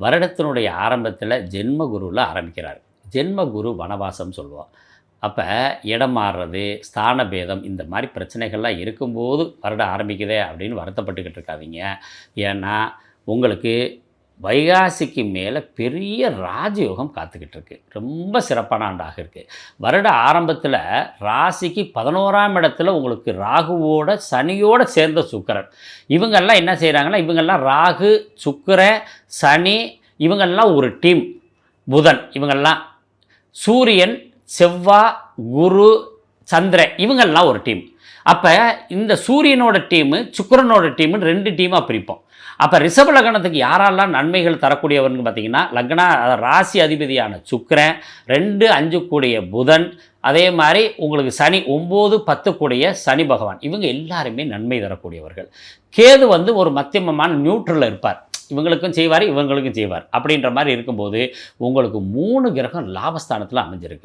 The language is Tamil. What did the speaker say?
வருடத்தினுடைய ஆரம்பத்தில் ஜென்ம குருவில் ஆரம்பிக்கிறார். ஜென்ம குரு வனவாசம் சொல்லுவோம். அப்போ இடம் மாறுறது, ஸ்தான பேதம் இந்த மாதிரி பிரச்சனைகள்லாம் இருக்கும்போது வருடம் ஆரம்பிக்குதே அப்படின்னு வருத்தப்பட்டுக்கிட்டு இருக்காதீங்க. ஏன்னா உங்களுக்கு வைகாசிக்கு மேலே பெரிய ராஜயோகம் காத்துக்கிட்டு இருக்கு. ரொம்ப சிறப்பான ஆண்டாக இருக்குது. வருட ஆரம்பத்தில் ராசிக்கு 11ஆம் இடத்துல உங்களுக்கு ராகுவோட சனியோடு சேர்ந்த சுக்கிரன். இவங்கெல்லாம் என்ன செய்கிறாங்கன்னா, இவங்கெல்லாம் ராகு, சுக்கிரன், சனி இவங்கெல்லாம் ஒரு டீம். புதன் இவங்கெல்லாம், சூரியன், செவ்வாய், குரு, சந்திரன் இவங்கெல்லாம் ஒரு டீம். அப்போ இந்த சூரியனோட டீமு, சுக்கிரனோட டீமுன்னு 2 டீமாக பிரிப்போம். அப்போ ரிஷப லக்னத்துக்கு யாரெல்லாம் நன்மைகள் தரக்கூடியவர்னு பார்த்தீங்கன்னா, ராசி அதிபதியான சுக்கிரன், 2, 5 கூடிய புதன், அதே மாதிரி உங்களுக்கு சனி 9, 10 கூடிய சனி பகவான். இவங்க எல்லாருமே நன்மை தரக்கூடியவர்கள். கேது ஒரு மத்தியமமான நியூட்ரலில் இருப்பார். இவங்களுக்கும் செய்வார், இவங்களுக்கும் செய்வார். அப்படின்ற மாதிரி இருக்கும்போது உங்களுக்கு 3 கிரகம் லாபஸ்தானத்தில் அமைஞ்சிருக்கு.